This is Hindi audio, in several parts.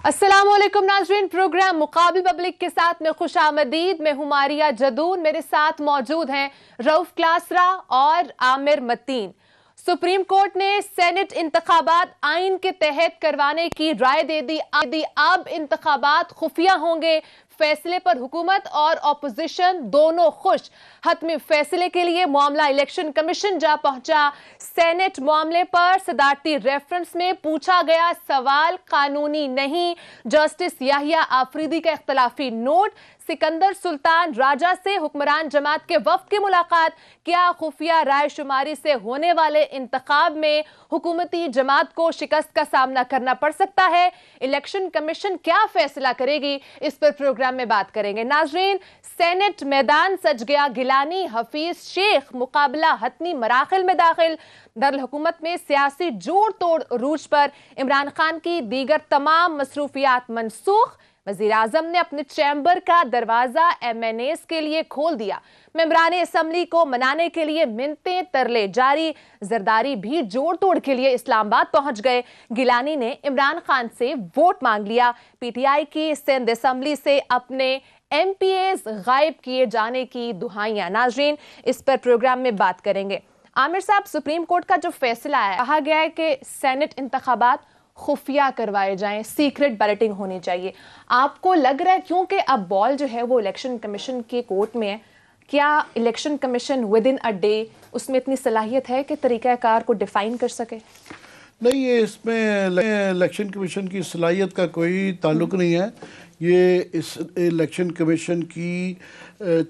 अस्सलामुअलैकुम नाज़रीन, प्रोग्राम मुकाबिल पब्लिक के साथ में खुशामदीद। मैं हूं मारिया जदून। मेरे साथ मौजूद हैं रऊफ क्लासरा और आमिर मतीन। सुप्रीम कोर्ट ने सेनेट इंतखाबात आइन के तहत करवाने की राय दे दी। अब इंतखाबात खुफिया होंगे। फैसले पर हुकूमत और ऑपोजिशन दोनों खुश। हतमी फैसले के लिए मामला इलेक्शन कमीशन जा पहुंचा। सेनेट मामले पर सदारती रेफरेंस में पूछा गया सवाल कानूनी नहीं। जस्टिस याहिया आफरीदी का इख्तलाफी नोट। सिकंदर सुल्तान राजा से हुक्मरान जमात के वफ्द की मुलाकात। क्या खुफिया राय शुमारी से होने वाले इंतखाब में हुकूमती जमात को शिकस्त का सामना करना पड़ सकता है? इलेक्शन कमीशन क्या फैसला करेगी? इस पर प्रोग्राम में बात करेंगे। नाजरीन, सेनेट मैदान सज गया। गिलानी हफीज शेख मुकाबला हतमी मराखिल में दाखिल। दरअसल हुकूमत में सियासी जोड़ तोड़ रूज पर। इमरान खान की दीगर तमाम मसरूफियात मनसूख। वजीर आजम ने अपने चैम्बर का दरवाजा MNAs के लिए खोल दिया। मेंबरान असम्बली को मनाने के लिए मिन्नतें तरले जारी। जरदारी भी जोड़ तोड़ के लिए इस्लामाबाद पहुंच गए। गिलानी ने इमरान खान से वोट मांग लिया। PTI की सिंध असम्बली से अपने MPAs गायब किए जाने की दुहाइयां। नाजरीन, इस पर प्रोग्राम में बात करेंगे। आमिर साहब, सुप्रीम कोर्ट का जो फैसला है, कहा गया है कि सेनेट इंतखाबात खुफिया करवाए जाएं, सीक्रेट बैलेटिंग होनी चाहिए। आपको लग रहा है क्योंकि अब बॉल जो है वो इलेक्शन कमीशन के कोर्ट में है, क्या election commission with in a day उसमें इतनी सलाहियत है कि तरीक़ाकार को डिफाइन कर सके? नहीं, ये इसमें इलेक्शन कमीशन की सलाहियत का कोई ताल्लुक नहीं है। ये इस इलेक्शन कमीशन की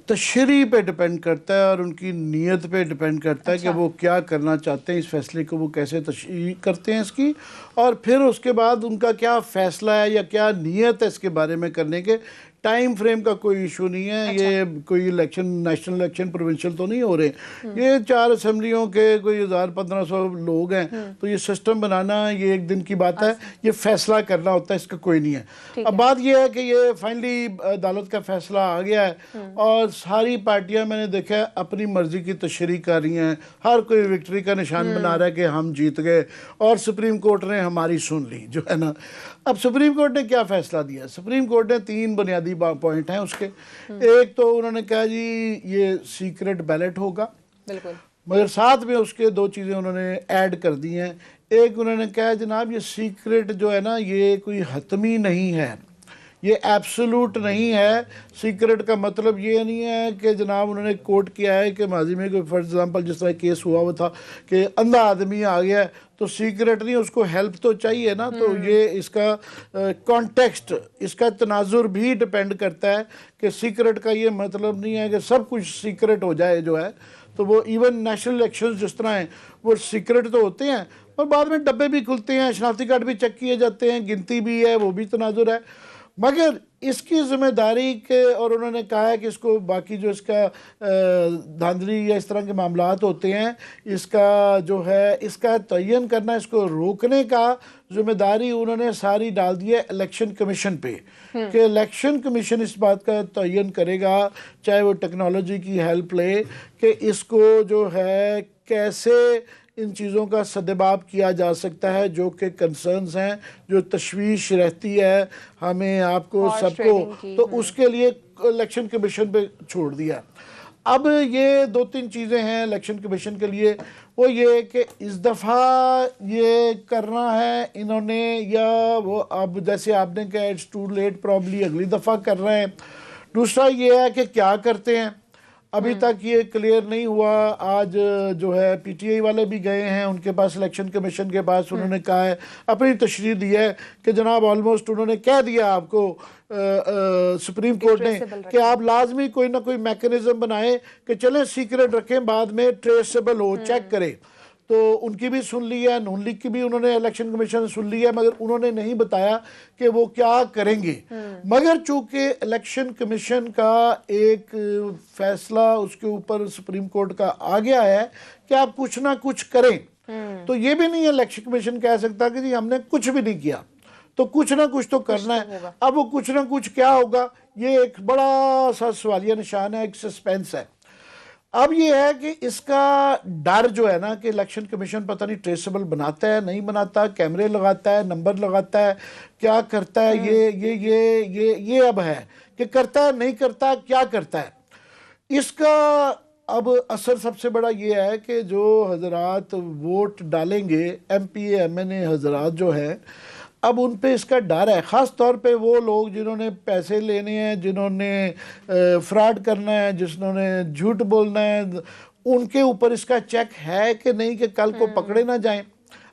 तशरीह पे डिपेंड करता है और उनकी नीयत पे डिपेंड करता है कि वो क्या करना चाहते हैं, इस फैसले को वो कैसे तशरीह करते हैं इसकी, और फिर उसके बाद उनका क्या फ़ैसला है या क्या नीयत है इसके बारे में करने के। टाइम फ्रेम का कोई इशू नहीं है। ये कोई इलेक्शन, नेशनल इलेक्शन, प्रोविंशियल तो नहीं हो रहे। ये 4 असेंबलियों के कोई 1000-1500 लोग हैं, तो ये सिस्टम बनाना ये एक दिन की बात है। ये फैसला करना होता है, इसका कोई नहीं है। अब बात ये है कि ये फाइनली अदालत का फैसला आ गया है और सारी पार्टियां, मैंने देखा है, अपनी मर्जी की तशरीह कर रही हैं। हर कोई विक्ट्री का निशान बना रहा है कि हम जीत गए और सुप्रीम कोर्ट ने हमारी सुन ली, जो है ना। अब सुप्रीम कोर्ट ने क्या फैसला दिया? सुप्रीम कोर्ट ने 3 बुनियादी पॉइंट हैं उसके। एक तो उन्होंने कहा जी ये सीक्रेट बैलेट होगा, बिल्कुल, मगर साथ में उसके 2 चीज़ें उन्होंने ऐड कर दी हैं। एक उन्होंने कहा जनाब ये सीक्रेट जो है ना, ये कोई हतमी नहीं है, ये एब्सोल्यूट नहीं है। सीक्रेट का मतलब ये नहीं है कि जनाब उन्होंने कोट किया है कि माजी में कोई फॉर एग्जांपल जिस तरह केस हुआ हुआ था कि अंधा आदमी आ गया है तो सीक्रेट नहीं, उसको हेल्प तो चाहिए ना। तो ये इसका कॉन्टेक्स्ट, इसका तनाजुर भी डिपेंड करता है कि सीक्रेट का ये मतलब नहीं है कि सब कुछ सीक्रेट हो जाए जो है। तो वो इवन नेशनल इलेक्शन जिस तरह हैं वो सीक्रेट तो होते हैं और बाद में डब्बे भी खुलते हैं, शनाख्ती कार्ड भी चेक किए जाते हैं, गिनती भी है, वो भी तनाजुर है। मगर इसकी जिम्मेदारी के, और उन्होंने कहा है कि इसको बाकी जो इसका धांधली या इस तरह के मामलात होते हैं, इसका जो है इसका तयन करना, इसको रोकने का जिम्मेदारी उन्होंने सारी डाल दी है इलेक्शन कमीशन पे कि इलेक्शन कमीशन इस बात का तयन करेगा, चाहे वो टेक्नोलॉजी की हेल्प ले, कि इसको जो है कैसे इन चीज़ों का सद्भाव किया जा सकता है जो कि कंसर्न्स हैं, जो तशवीश रहती है हमें, आपको, सबको, तो उसके लिए इलेक्शन कमीशन पे छोड़ दिया। अब ये 2-3 चीज़ें हैं इलेक्शन कमीशन के लिए। वो ये कि इस दफ़ा ये करना है इन्होंने, या वो अब जैसे आपने कहा इट्स टू लेट, प्रॉब्ली अगली दफ़ा कर रहे हैं। दूसरा ये है कि क्या करते हैं, अभी तक ये क्लियर नहीं हुआ। आज जो है PTI वाले भी गए हैं उनके पास, इलेक्शन कमीशन के पास, उन्होंने कहा है, अपनी तशरीह दी है कि जनाब ऑलमोस्ट उन्होंने कह दिया आपको सुप्रीम कोर्ट ने कि आप लाजमी कोई ना कोई मैकेनिज्म बनाए कि चलें सीक्रेट रखें, बाद में ट्रेसेबल हो, चेक करें। तो उनकी भी सुन ली है, नून लीग की भी उन्होंने, इलेक्शन कमीशन ने सुन ली है, मगर उन्होंने नहीं बताया कि वो क्या करेंगे। मगर चूंकि इलेक्शन कमीशन का एक फैसला उसके ऊपर सुप्रीम कोर्ट का आ गया है कि आप कुछ ना कुछ करें, तो ये भी नहीं है इलेक्शन कमीशन कह सकता कि जी हमने कुछ भी नहीं किया, तो कुछ ना कुछ तो करना है। अब वो कुछ ना कुछ क्या होगा, ये एक बड़ा सा सवालिया निशान है, एक सस्पेंस है। अब ये है कि इसका डर जो है ना कि इलेक्शन कमीशन पता नहीं ट्रेसेबल बनाता है नहीं बनाता, कैमरे लगाता है, नंबर लगाता है, क्या करता है, ये अब है कि करता है नहीं करता, क्या करता है। इसका अब असर सबसे बड़ा ये है कि जो हजरात वोट डालेंगे, एमपी एमएनए हजरात जो है, अब उन पे इसका डर है, ख़ास तौर पे वो लोग जिन्होंने पैसे लेने हैं, जिन्होंने फ्रॉड करना है, जिन्होंने झूठ बोलना है, उनके ऊपर इसका चेक है कि नहीं कि कल को पकड़े ना जाएं।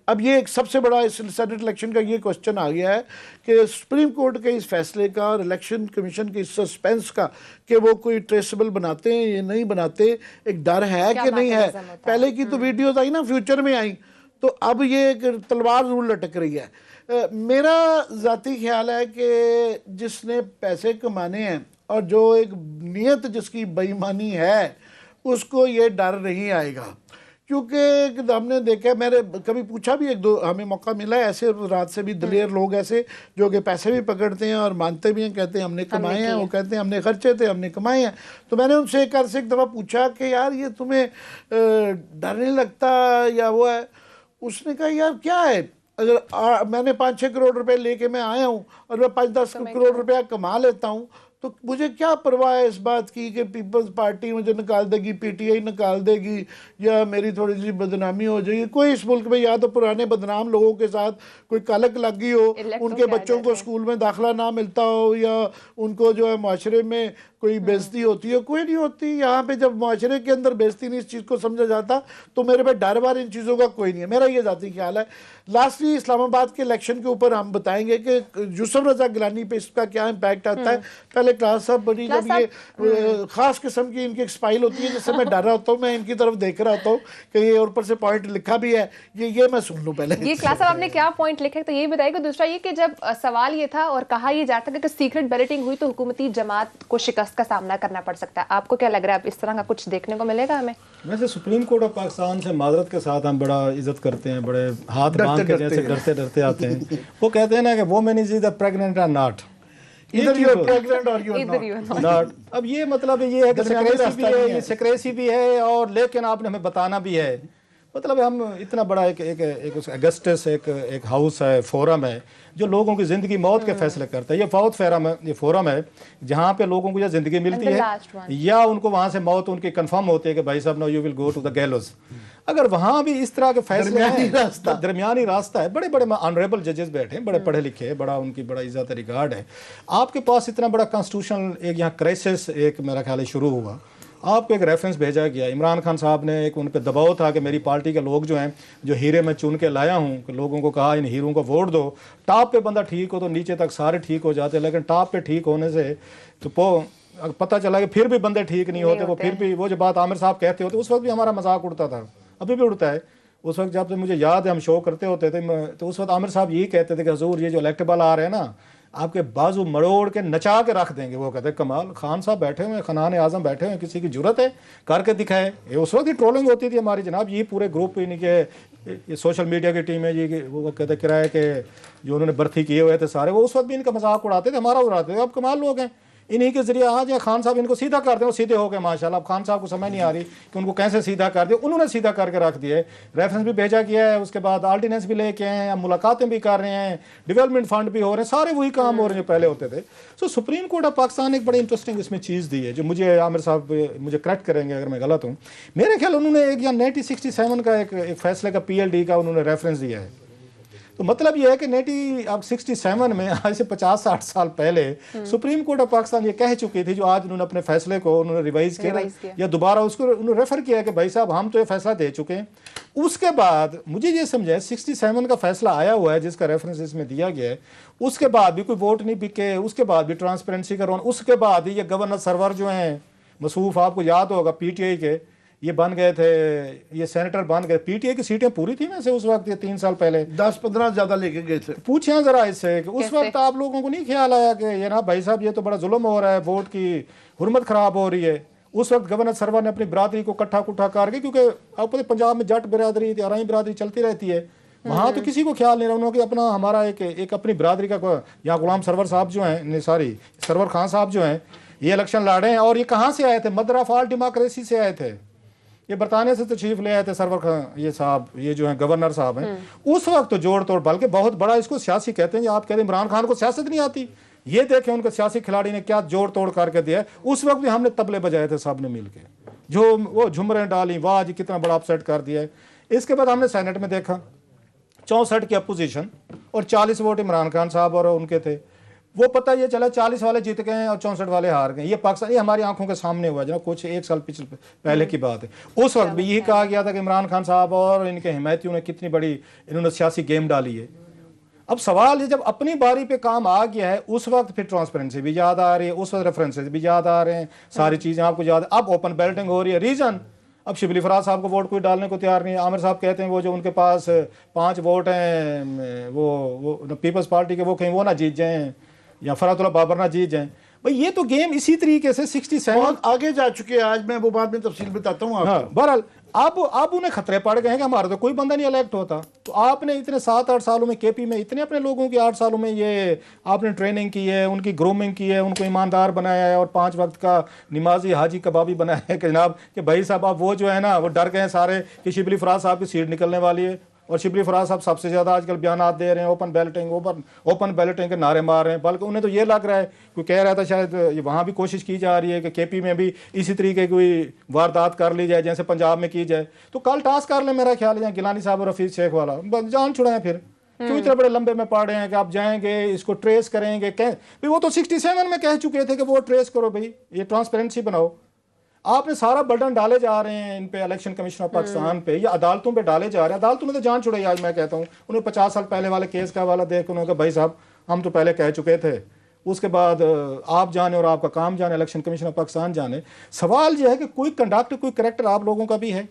अब ये एक सबसे बड़ा इस सेनेट इलेक्शन का ये क्वेश्चन आ गया है कि सुप्रीम कोर्ट के इस फैसले का और इलेक्शन कमीशन के इस सस्पेंस का कि वो कोई ट्रेसेबल बनाते हैं या नहीं बनाते, एक डर है कि नहीं है। पहले की तो वीडियोज आई ना, फ्यूचर में आई, तो अब ये एक तलवार जरूर लटक रही है। मेरा ज़ाती ख्याल है कि जिसने पैसे कमाने हैं और जो एक नीयत जिसकी बेईमानी है, उसको ये डर नहीं आएगा। क्योंकि हमने देखा, मैंने कभी पूछा भी, एक दो हमें मौका मिला है ऐसे रात से भी दिलेर लोग ऐसे जो कि पैसे भी पकड़ते हैं और मानते भी हैं, कहते हैं हमने कमाए हैं, वो कहते हैं हमने खर्चे थे, हमने कमाए हैं। तो मैंने उनसे एक दफ़ा पूछा कि यार ये तुम्हें डर नहीं लगता या वो है? उसने कहा यार क्या है, अगर मैंने 5-6 करोड़ रुपए लेके मैं आया हूँ और मैं 5-10 करोड़ रुपया कमा लेता हूँ, तो मुझे क्या परवाह है इस बात की कि पीपल्स पार्टी मुझे निकाल देगी, पीटीआई निकाल देगी, या मेरी थोड़ी सी बदनामी हो जाएगी। कोई इस मुल्क में या तो पुराने बदनाम लोगों के साथ कोई कालक लगी हो, उनके बच्चों को स्कूल में दाखिला ना मिलता हो, या उनको जो है माशरे में कोई बेइज्जती होती है, कोई नहीं होती। यहाँ पे जब माशरे के अंदर बेइज्जती नहीं इस चीज़ को समझा जाता, तो मेरे पे डर बार इन चीज़ों का कोई नहीं है। मेरा ये ज़ाती ख्याल है। लास्टली इस्लामाबाद के इलेक्शन के ऊपर हम बताएंगे कि यूसुफ रजा गिलानी पे इसका क्या इम्पैक्ट आता है। पहले क्लास साहब बड़ी जब ये ख़ास किस्म की इनकी एक्सपाइल होती है, जिससे मैं डर रहा होता हूँ, मैं इनकी तरफ देख रहा होता हूँ कि ये और ऊपर से पॉइंट लिखा भी है, ये मैं सुन लूँ पहले। ये क्लास साहब आपने क्या पॉइंट लिखे, तो ये बताइएगा। दूसरा ये कि जब सवाल ये था और कहा ये जाता है कि सीक्रेट बैलेटिंग हुई तो हुकूमती जमात को शिकस्त का सामना करना पड़ सकता है, आपको क्या लग रहा है, अब इस तरह का कुछ देखने को मिलेगा हमें? वैसे सुप्रीम कोर्ट ऑफ पाकिस्तान से माजरत के साथ हम बड़ा इज्जत करते हैं, बड़े हाथ बांध के जैसे डरते डरते आते हैं। वो कहते हैं ना कि वोमेन इज ईदर प्रेग्नेंट और नॉट, इधर यू आर प्रेग्नेंट और यू आर नॉट। अब ये मतलब ये है कि सिक्रेसी भी है, ये सिक्रेसी भी है, और लेकिन आपने हमें बताना भी है। मतलब हम इतना बड़ा एक अगस्टस एक हाउस है, फोरम है जो लोगों की ज़िंदगी मौत के फैसले करता है। ये बहुत फोरम है जहाँ पे लोगों को या ज़िंदगी मिलती है या उनको वहाँ से मौत उनकी कंफर्म होती है कि भाई साहब no you will go to the gallows. अगर वहाँ भी इस तरह के फैसले हैं, दरमियानी रास्ता है, बड़े बड़े ऑनरेबल जजेस बैठे हैं, बड़े पढ़े लिखे हैं, बड़ा उनकी बड़ा इज्जत रिगार्ड है। आपके पास इतना बड़ा कॉन्स्टिट्यूशनल एक यहाँ क्राइसिस एक मेरा ख्याल है शुरू हुआ। आपको एक रेफरेंस भेजा गया, इमरान खान साहब ने एक उन पर दबाव था कि मेरी पार्टी के लोग जो हैं, जो हीरे मैं चुन के लाया हूं, कि लोगों को कहा इन हीरों को वोट दो। टॉप पे बंदा ठीक हो तो नीचे तक सारे ठीक हो जाते, लेकिन टॉप पे ठीक होने से तो पता चला कि फिर भी बंदे ठीक नहीं होते। वो फिर भी वो जो बात आमिर साहब कहते होते, उस वक्त भी हमारा मजाक उड़ता था, अभी भी उड़ता है। उस वक्त जब मुझे याद है हम शो करते होते थे, तो उस वक्त आमिर साहब यही कहते थे कि हजूर ये जो इलेक्टेबल आ रहे हैं ना, आपके बाजू मरोड़ के नचा के रख देंगे। वो कहते कमाल, खान साहब बैठे हुए हैं, खनान आजम बैठे हुए हैं, किसी की जरूरत है करके दिखाए। ये उस वक्त ही ट्रोलिंग होती थी हमारी, जनाब ये पूरे ग्रुप इन्हीं के, ये सोशल मीडिया की टीम है जी, वो कहते किराए के जो उन्होंने भर्ती किए हुए थे सारे, वो उस वक्त भी इनका मजाक उड़ाते थे, हमारा उड़ाते थे। अब कमाल लोग हैं, इन्हीं के जरिए आज खान साहब इनको सीधा कर दें, वो सीधे हो गए माशाल्लाह। अब खान साहब को समझ नहीं आ रही कि उनको कैसे सीधा कर दिया, उन्होंने सीधा करके रख दिया है। रेफरेंस भी भेजा गया है, उसके बाद ऑर्डिनेंस भी लेके आए हैं, मुलाकातें भी कर रहे हैं, डेवलपमेंट फंड भी हो रहे हैं, सारे वही काम हो रहे हैं जो पहले होते थे। सो सुप्रीम कोर्ट ऑफ पाकिस्तान एक बड़ी इंटरेस्टिंग इसमें चीज़ दी है, जो मुझे आमिर साहब मुझे करेक्ट करेंगे अगर मैं गलत हूँ। मेरे ख्याल उन्होंने एक या 1967 का एक फैसले का PLD का उन्होंने रेफरेंस दिया है। तो मतलब ये है कि 1967 में, आज से 50-60 साल पहले सुप्रीम कोर्ट ऑफ पाकिस्तान ये कह चुकी थी, जो आज उन्होंने अपने फैसले को उन्होंने रिवाइज किया या दोबारा उसको उन्होंने रेफर किया कि भाई साहब हम तो ये फैसला दे चुके हैं। उसके बाद मुझे ये समझाए 67 का फैसला आया हुआ है जिसका रेफरेंस इसमें दिया गया है, उसके बाद भी कोई वोट नहीं बिके, उसके बाद भी ट्रांसपेरेंसी का, उसके बाद ये गवर्नर सर्वर जो हैं मसूफ, आपको याद होगा PTI के ये बन गए थे, ये सेनेटर बन गए। PTI की सीटें पूरी थी वैसे उस वक्त, ये 3 साल पहले 10-15 ज्यादा लेके गए थे। पूछे जरा इससे कि उस वक्त आप लोगों को नहीं ख्याल आया कि ये ना भाई साहब ये तो बड़ा जुल्म हो रहा है, वोट की हुर्मत खराब हो रही है। उस वक्त गवर्नर सरवर ने अपनी बरादरी को कट्ठा कुट्ठा करके, क्योंकि आपको पता पंजाब में जट बिरादरी आरई बिरादरी चलती रहती है, वहाँ तो किसी को ख्याल नहीं रहा उन्होंने कि अपना हमारा एक अपनी बिरादरी का, यहाँ गुलाम सरवर साहब जो हैं, सॉरी सरवर खान साहब जो हैं, ये इलेक्शन लड़े हैं। और ये कहाँ से आए थे? मदर ऑफ ऑल डेमोक्रेसी से आए थे। ये बरतानिया से तशरीफ ले आए थे सरवर खान ये साहब, ये जो है गवर्नर साहब हैं, उस वक्त तो जोड़ तोड़, बल्कि बहुत बड़ा इसको सियासी कहते हैं। आप कहते हैं इमरान खान को सियासत नहीं आती, ये देखें उनके सियासी खिलाड़ी ने क्या जोड़ तोड़ करके दिया। उस वक्त भी हमने तबले बजाए थे सब ने मिल के, जो वो झुमरें डाली, वाह जी कितना बड़ा अपसेट कर दिया है। इसके बाद हमने सेनेट में देखा 64 की अपोजिशन और 40 वोट इमरान खान साहब और उनके थे। वो पता ये चला 40 वाले जीत गए हैं और 64 वाले हार गए। ये पाकिस्तान, ये हमारी आंखों के सामने हुआ जनाब, कुछ 1 साल पहले की बात है। उस वक्त भी यही कहा गया था कि इमरान खान साहब और इनके हिमायतियों ने कितनी बड़ी इन्होंने सियासी गेम डाली है। अब सवाल ये, जब अपनी बारी पे काम आ गया है उस वक्त फिर ट्रांसपेरेंसी भी याद आ रही है, उस वक्त रेफरेंसेज भी याद आ रहे हैं, सारी चीज़ें आपको याद है। अब ओपन बैलेटिंग हो रही है। रीज़न, अब शिबली फराज साहब को वोट कोई डालने को तैयार नहीं है। आमिर साहब कहते हैं वो जो उनके पास 5 वोट हैं वो पीपल्स पार्टी के, वो कहीं वो ना जीत जाएं या फरातुल्लाह बाबर ना जीत जाएं। भाई ये तो गेम इसी तरीके से 67 आगे जा चुके हैं। आज मैं वो बाद में तफसील बताता हूँ आपको। हाँ, बहरहाल अब उन्हें खतरे पड़ गए हैं कि हमारा तो कोई बंदा नहीं इलेक्ट होता। तो आपने इतने 7-8 सालों में केपी में इतने अपने लोगों की 8 सालों में ये आपने ट्रेनिंग की है, उनकी ग्रूमिंग की है, उनको ईमानदार बनाया है और 5 वक्त का नमाजी हाजी कबाबी बनाया है कि जनाब कि भाई साहब आप वो जो है ना वो डर गए सारे कि शिबली फराज साहब की सीट निकलने वाली है। और शिबली फराज साहब सबसे ज़्यादा आजकल बयानात दे रहे हैं, ओपन बैलेटिंग के नारे मार रहे हैं। बल्कि उन्हें तो ये लग रहा है, कोई कह रहा था शायद ये वहाँ भी कोशिश की जा रही है कि केपी में भी इसी तरीके की कोई वारदात कर ली जाए जैसे पंजाब में की जाए। तो कल टास्क कर लें, मेरा ख्याल है गिलानी साहब और रफीक शेख वाला जान छुड़ाएं। फिर क्यों इतने बड़े लंबे में पड़ रहे हैं कि आप जाएंगे इसको ट्रेस करेंगे? भाई वो तो 67 में कह चुके थे कि वो ट्रेस करो, भाई ये ट्रांसपेरेंसी बनाओ। आपने सारा बर्डन डाले जा रहे हैं इन पे, इलेक्शन कमीशन ऑफ पाकिस्तान पे या अदालतों पे डाले जा रहे हैं। अदालतों ने तो जान छुड़ाई। आज मैं कहता हूँ उन्हें 50 साल पहले वाले केस का हवाला देख उन्होंने कहा भाई साहब हम तो पहले कह चुके थे। उसके बाद आप जाने और आपका काम जाने, इलेक्शन कमीशन ऑफ पाकिस्तान जाने। सवाल यह है कि कोई कंडक्ट, कोई करेक्टर आप लोगों का भी है।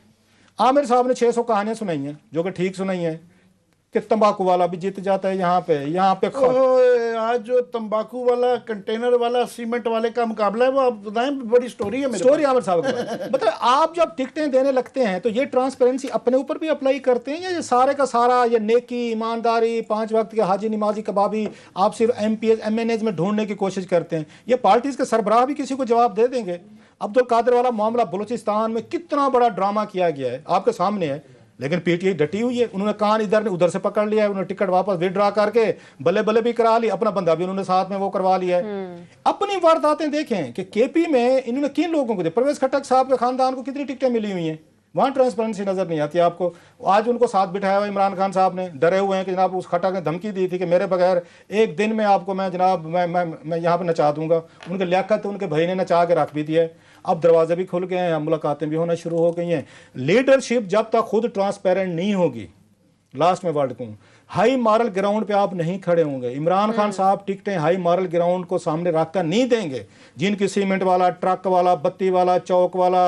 आमिर साहब ने 600 कहानियाँ सुनाई हैं जो कि ठीक सुनाई हैं कि तंबाकू वाला भी जीत जाता है यहाँ पे आज जो तंबाकू वाला, कंटेनर वाला, सीमेंट वाले का मुकाबला है वो आप बताएं। बड़ी स्टोरी है मेरे स्टोरी आमिर साहब मतलब आप जब टिकटें देने लगते हैं तो ये ट्रांसपेरेंसी अपने ऊपर भी अप्लाई करते हैं या ये सारे का सारा ये नेकी, ईमानदारी, 5 वक्त के हाजी नमाजी कबाबी आप सिर्फ MPs MNAs में ढूंढने की कोशिश करते हैं? ये पार्टीज के सरबराह भी किसी को जवाब दे देंगे। अब्दुल कादिर वाला मामला बलूचिस्तान में कितना बड़ा ड्रामा किया गया है आपके सामने है, लेकिन पीटीआई डटी हुई है। उन्होंने कान इधर उधर से पकड़ लिया है, उन्होंने टिकट वापस विड्रा करके बल्ले बल्ले भी करा ली, अपना बंदा भी उन्होंने साथ में वो करवा लिया है। अपनी वारदातें देखें कि केपी में इन्होंने किन लोगों को दिया। परवेज खट्टक साहब के खानदान को कितनी टिकटें मिली हुई हैं, वहाँ ट्रांसपेरेंसी नजर नहीं आती आपको। आज उनको साथ बिठाया हुआ इमरान खान साहब ने, डरे हुए हैं कि जनाब उस खट्टक ने धमकी दी थी कि मेरे बगैर एक दिन में आपको मैं जनाब मैं यहाँ पे नचा दूंगा। उनके लियाकत उनके भाई ने नचा के रख भी दिया है। अब दरवाजे भी खुल गए हैं, मुलाकातें भी होना शुरू हो गई हैं। लीडरशिप जब तक खुद ट्रांसपेरेंट नहीं होगी, लास्ट में वर्ड कहूँ, हाई मॉरल ग्राउंड पे आप नहीं खड़े होंगे। इमरान खान साहब टिकटें हाई मॉरल ग्राउंड को सामने रखकर नहीं देंगे। जिनकी सीमेंट वाला, ट्रक वाला, बत्ती वाला, चौक वाला,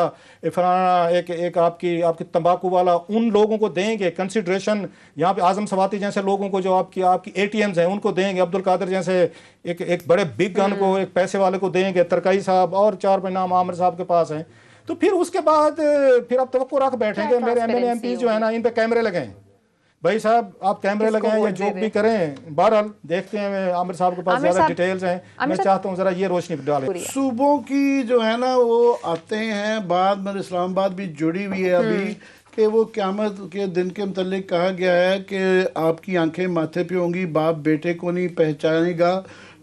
फलाना एक आपकी तंबाकू वाला, उन लोगों को देंगे कंसिडरेशन। यहाँ पे आजम सवाती जैसे लोगों को, जो आपकी ATMs हैं उनको देंगे। अब्दुल कादिर जैसे एक बड़े बिग गन को, एक पैसे वाले को देंगे। तरकाई साहब और 4 नाम आमिर साहब के पास हैं। तो फिर उसके बाद फिर आप तवक्को रख बैठेंगे मेरे MNA MPs जो है ना इन पे कैमरे लगाएं। भाई साहब आप कैमरे लगाएं या जो भी करें। बहरहाल देखते हैं, आमिर साहब के पास ज्यादा डिटेल्स हैं। मैं चाहता हूँ जरा ये रोशनी डालें। सूबों की जो है ना वो आते हैं बाद में, इस्लामाबाद भी जुड़ी हुई है अभी कि वो क़यामत के दिन के मुतालिक कहा गया है कि आपकी आंखें माथे पे होंगी, बाप बेटे को नहीं पहचानेगा।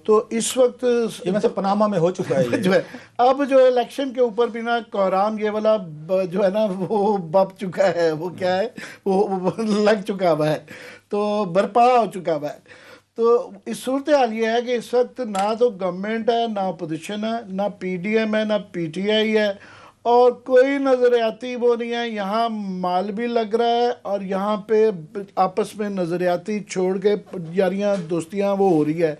तो इस वक्त ये वैसे पनामा में हो चुका है जो है। अब जो इलेक्शन के ऊपर भी ना कोहराम ये वाला जो है ना वो बप चुका है, वो क्या है वो लग चुका हुआ है, तो बर्पा हो चुका हुआ है। तो इस सूरत हाल ये है कि इस वक्त ना तो गवर्नमेंट है, ना अपोजिशन है, ना PDM है, ना PTI है, और कोई नज़रियाती वो नहीं है। यहाँ माल भी लग रहा है और यहाँ पे आपस में नज़रियाती छोड़ के यारियाँ दोस्तियाँ वो हो रही है।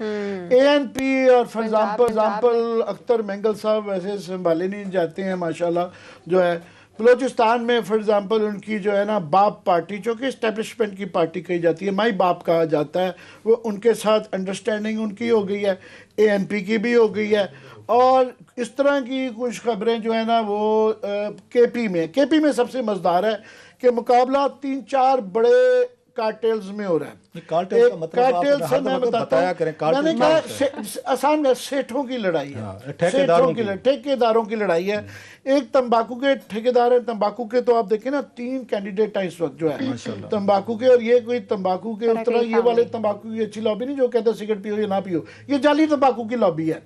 ANP और फॉर एग्जाम्पल अख्तर मेंगल साहब वैसे संभाले नहीं जाते हैं माशाल्लाह। जो है बलोचिस्तान में फॉर एग्जाम्पल उनकी जो है ना बाप पार्टी, जो कि इस्टेब्लिशमेंट की पार्टी कही जाती है, माई बाप कहा जाता है, वो उनके साथ अंडरस्टैंडिंग उनकी हो गई है, ANP की भी हो गई है। और इस तरह की कुछ खबरें जो है ना वो केपी में सबसे मज़ेदार है कि मुकाबला 3-4 बड़े कार्टेल्स में हो रहा है। कार्टेल का मतलब कार्टेल से मैं बताया करें, मैंने कहा आसान में सेठों की लड़ाई है, ठेकेदारों की लड़ाई है। एक तंबाकू के ठेकेदार है, तंबाकू के तो आप देखें ना 3 कैंडिडेट हैं इस वक्त जो है तंबाकू के, और ये कोई तंबाकू के उस तरह ये वाले तंबाकू की अच्छी लॉबी नहीं जो कहते हैं सिगरेट पियो या ना पियो, ये जाली तंबाकू की लॉबी है।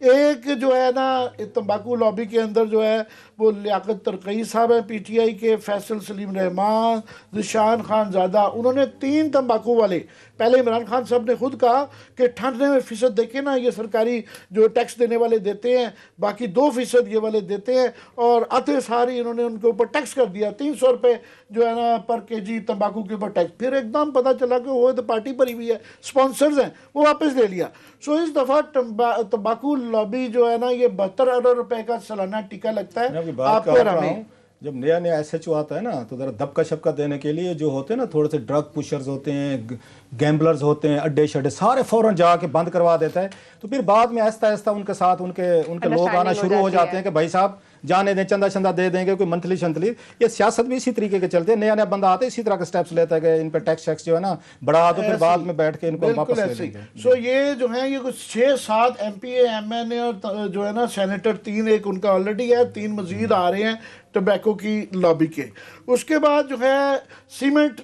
एक जो है ना तंबाकू लॉबी के अंदर जो है वो लियाकत तरकई साहब है पीटीआई के, फैसल सलीम रहमान, जिशान खान ज़ादा, उन्होंने 3 तंबाकू वाले, पहले इमरान खान साहब ने खुद कहा कि 98% देखे ना ये सरकारी जो टैक्स देने वाले देते हैं, बाकी 2% ये वाले देते हैं, और आते सारी इन्होंने उनके ऊपर टैक्स कर दिया 300 रुपये जो है ना पर केजी तंबाकू के ऊपर टैक्स। फिर एकदम पता चला कि वो तो पार्टी भरी हुई है, स्पॉन्सर्स हैं, वो वापस ले लिया। सो इस दफ़ा तंबाकू लॉबी जो है ना ये 72 अरब रुपए का सालाना टीका लगता है आपको और हमें। जब नया नया SHO आता है ना तो जरा दबका शबका देने के लिए जो होते हैं ना थोड़े से ड्रग पुशर्स होते हैं, गैम्बलर्स होते हैं, अड्डे शड्डे सारे फौरन जाके बंद करवा देता है। तो फिर बाद में आहिस्ता आहिस्ता उनके साथ उनके लोग आना शुरू हो जाते हैं कि भाई साहब जाने दें, चंदा चंदा दे देंगे, कोई मंथली शंथली। ये सियासत भी इसी तरीके के चलते हैं, नया नया बंदा आता है इसी तरह के स्टेप्स लेता है कि इन पर टैक्स जो है ना बढ़ा दो, फिर बाद में बैठ के इनको वापस ले लेंगे। सो ये जो है ये कुछ 6-7 MPA MNA और जो है ना सेनेटर 3 एक उनका ऑलरेडी है, 3 मजीद आ रहे हैं टबैको की लॉबी के। उसके बाद जो है सीमेंट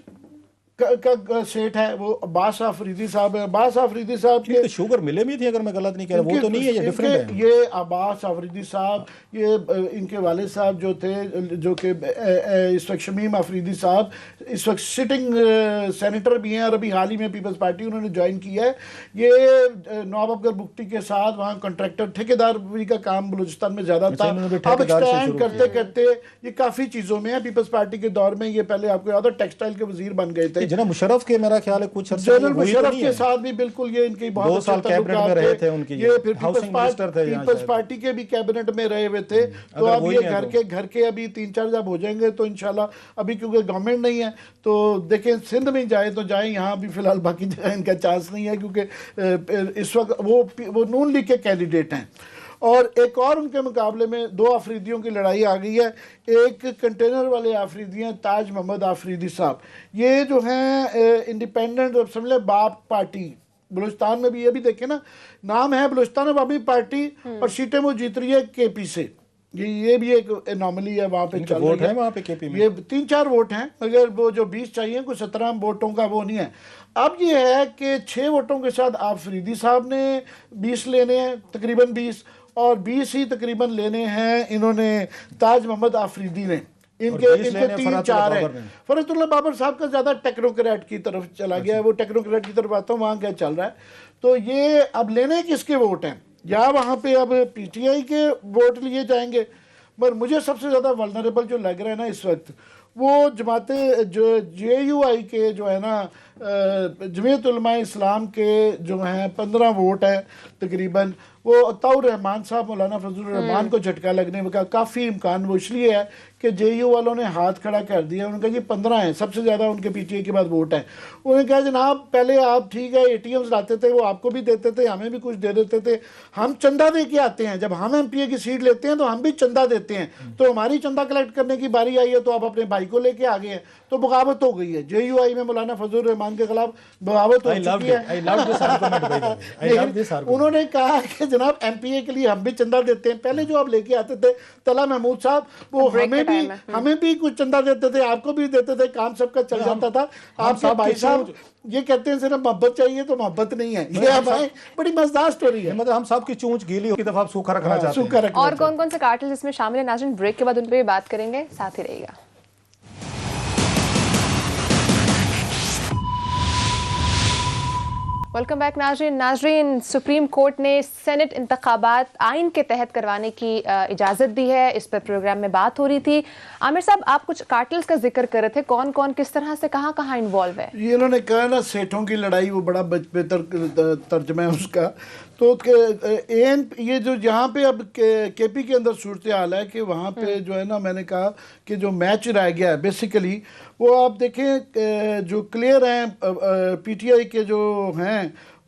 का सेठ है वो अब्बास आफरीदी साहब है। अब्बास आफरीदी साहब के तो शुगर मिले भी थी अगर मैं गलत नहीं कह रहा, वो तो नहीं है, ये डिफरेंट है। ये अब्बास आफरीदी साहब, ये इनके वाले साहब जो थे जो कि इस वक्त शमीम आफरीदी साहब इस वक्त सिटिंग सेनेटर भी हैं और अभी हाल ही में पीपल्स पार्टी उन्होंने ज्वाइन किया है। ये नवाब अफजल बुख्ती के साथ वहाँ कॉन्ट्रैक्टर ठेकेदार का काम बलूचिस्तान में ज़्यादा था, अब एक्सटेंड करते करते ये काफ़ी चीज़ों में है। पीपल्स पार्टी के दौर में ये पहले आपको याद है टेक्सटाइल के वजीर बन गए थे। जनरल मुशर्रफ के मेरा ख्याल है कुछ जनरल मुशर्रफ के साथ भी बिल्कुल ये इनकी बहुत 2 साल कैबिनेट में रहे थे उनकी, ये फिर पीपल्स पार्टी के भी कैबिनेट में रहे हुए थे। तो अब ये घर के अभी 3-4 जब हो जाएंगे तो इंशाल्लाह, अभी क्योंकि गवर्नमेंट नहीं है तो देखें सिंध में जाए तो जाए, यहाँ भी फिलहाल बाकी जगह इनका चांस नहीं है क्योंकि इस वक्त वो नून लीग के कैंडिडेट हैं। और एक और उनके मुकाबले में 2 आफरीदियों की लड़ाई आ गई है। एक कंटेनर वाले आफरीदी हैं ताज मोहम्मद आफरीदी साहब, ये जो हैं इंडिपेंडेंट समझ लें बाप पार्टी, बलूचिस्तान में भी ये भी देखें ना नाम है बलूचिस्तान अवामी पार्टी और सीटें वो जीत रही है KP से। ये भी एक एनॉमली है वहाँ पे, चल वोट है वहाँ पे KP में, ये 3-4 वोट हैं मगर वो जो 20 चाहिए कोई 17 वोटों का वो नहीं है। अब ये है कि 6 वोटों के साथ आफरीदी साहब ने 20 लेने हैं तकरीबन 20, और 20 ही तकरीबन लेने हैं इन्होंने ताज मोहम्मद आफरीदी ने। इनके 3-4 है। फरतुल्लाह बाबर साहब का ज़्यादा टेक्नोक्रेट की तरफ चला गया है, वो टेक्नोक्रेट की तरफ आता हूँ वहाँ क्या चल रहा है। तो ये अब लेने किसके वोट हैं, या वहाँ पे अब PTI के वोट लिए जाएंगे। मगर मुझे सबसे ज़्यादा वल्नरेबल जो लग रहा है ना इस वक्त वो जमाते जो JUI के जो है ना जमीयत उलमा इस्लाम के जो हैं 15 वोट हैं तकरीबन, वो अताउर रहमान साहब मौलाना फजल रहमान को झटका लगने का काफ़ी इम्कान वो इसलिए है कि JU वालों ने हाथ खड़ा कर दिया। उन्होंने कहा जी 15 हैं, सबसे ज़्यादा उनके PTI के बाद वोट है। उन्होंने कहा जनाब पहले आप ठीक है ATMs लाते थे, वो आपको भी देते थे, हमें भी कुछ दे देते थे, हम चंदा दे के आते हैं, जब हम MPA की सीट लेते हैं तो हम भी चंदा देते हैं, तो हमारी चंदा कलेक्ट करने की बारी आई है तो आप अपने भाई को लेके आ गए हैं, तो बगावत हो गई है। JUI में मौलाना फजल रहमान के खिलाफ बगावत हो चुकी है। उन्होंने कहा कि जनाब MPA के लिए हम भी चंदा देते हैं, पहले जो आप लेके आते थे तला महमूद साहब वो हमें भी कुछ चंदा देते थे, आपको भी देते थे, काम सबका चल जाता था। आपके भाई साहब ये कहते हैं सिर्फ मोहब्बत चाहिए तो मोहब्बत नहीं है, ये हमारी बड़ी मजेदार स्टोरी है। मतलब हम सबकी चूंच गीली की दफा सूखा रखना चाहते हैं। और कौन कौन से कार्टेल इसमें शामिल है नाज़रीन, ब्रेक के बाद उन पर भी बात करेंगे, साथ ही रहिएगा। वेलकम बैक नाजरीन, सुप्रीम कोर्ट ने सेनेट इंतखाबात आइन के तहत करवाने की इजाज़त दी है। इस पर प्रोग्राम में बात हो रही थी। आमिर साहब आप कुछ कार्टेल्स का जिक्र कर रहे थे, कौन कौन किस तरह से कहाँ कहाँ इन्वॉल्व है? ये इन्होंने कहा ना सेठों की लड़ाई, वो बड़ा बेहतर तर्जमा है उसका। तो ये जो यहाँ पे अब KP के अंदर सूरत हाल है कि वहाँ पे जो है ना मैंने कहा कि जो मैच रह गया है बेसिकली वो आप देखें जो क्लियर हैं PTI के जो हैं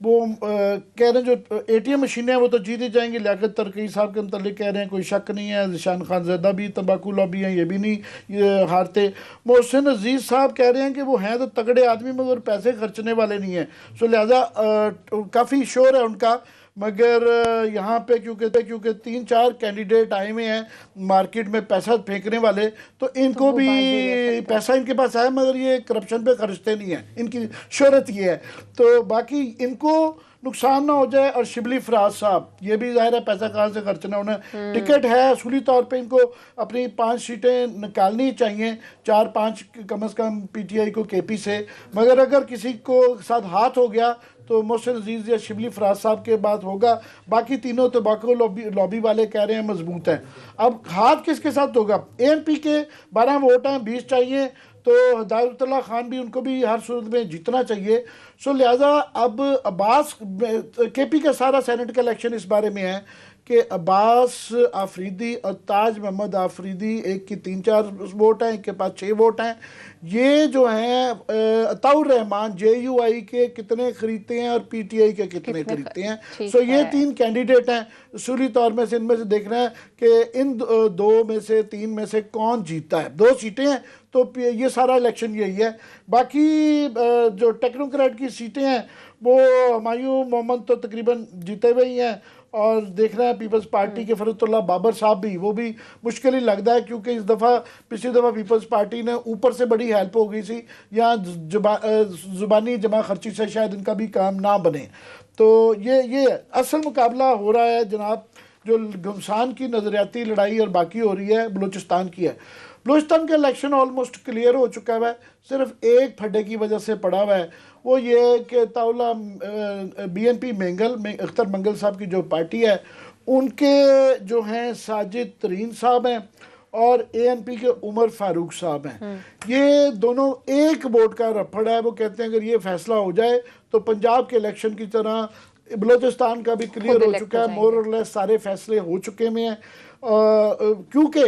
वो कह रहे हैं जो ATM मशीनें हैं वो तो जीत ही जाएंगी। लियाकत तरकी साहब के मतलब कह रहे हैं कोई शक नहीं है, ज़िशान खान ज़ैदा भी तंबाकू लॉबी हैं, ये भी नहीं ये हारते। मोहसिन अजीज़ साहब कह रहे हैं कि वो हैं तो तगड़े आदमी मगर पैसे खर्चने वाले नहीं हैं, सो लिहाजा काफ़ी शोर है उनका। मगर यहाँ पे क्योंकि 3-4 कैंडिडेट आए हुए हैं मार्केट में पैसा फेंकने वाले, तो इनको भी पैसा इनके पास है मगर ये करप्शन पे खर्चते नहीं है, इनकी शोहरत ये है। तो बाकी इनको नुकसान ना हो जाए। और शिबली फराज साहब, ये भी जाहिर है पैसा कहाँ से खर्चना, उन्हें टिकट है असूली तौर पे इनको अपनी 5 सीटें निकालनी चाहिए, 4-5 कम से कम PTI को KP से। मगर अगर किसी को साथ हाथ हो गया तो मोहसिन अजीज़ या शिबली फराज साहब के बाद होगा। बाकी तीनों तंबाकू लॉबी वाले कह रहे हैं मजबूत है। अब हाथ किसके साथ होगा? ANP के 12 वोट हैं, 20 चाहिए, तो हिदायतुल्लाह खान भी, उनको भी हर सूरत में जीतना चाहिए। सो लिहाजा अब अब्बास KP का सारा सेनेट का इलेक्शन इस बारे में है कि अब्बास आफरीदी और ताज मोहम्मद आफरीदी, एक की 3-4 वोट हैं, एक के पास 6 वोट हैं। ये जो हैं अताउर रहमान JUI के कितने खरीदते हैं और PTI के कितने खरीदते हैं। सो ये 3 कैंडिडेट हैं। उसूली तौर में से इनमें से देखना है कि इन 2 में से 3 में से कौन जीतता है। 2 सीटें हैं तो ये सारा इलेक्शन यही है। बाकी जो टेक्नोक्रेट की सीटें हैं वो हुमायूं मोहम्मद तो तकरीबन जीते हुए ही हैं, और देख रहे हैं पीपल्स पार्टी के फरुतुल्लाह बाबर साहब भी, वो भी मुश्किल ही लगता है क्योंकि इस दफ़ा पिछली दफ़ा पीपल्स पार्टी ने ऊपर से बड़ी हेल्प हो गई थी, यहाँ ज़ुबानी जमा खर्ची से शायद इनका भी काम ना बने। तो ये असल मुकाबला हो रहा है जनाब। जो घमसान की नज़रियाती लड़ाई और बाकी हो रही है बलूचिस्तान की है। बलूचिस्तान का इलेक्शन ऑलमोस्ट क्लियर हो चुका है, सिर्फ एक फड्डे की वजह से पड़ा हुआ है, वो ये कि ताउला BNP अख्तर मंगल साहब की जो पार्टी है उनके जो हैं साजिद तरीन साहब हैं और ANP के उमर फारूक साहब हैं। ये दोनों एक वोट का रफड़ है। वो कहते हैं अगर ये फैसला हो जाए तो पंजाब के इलेक्शन की तरह बलूचिस्तान का भी क्लियर हो चुका है, मोर और लेस सारे फैसले हो चुके हैं। क्योंकि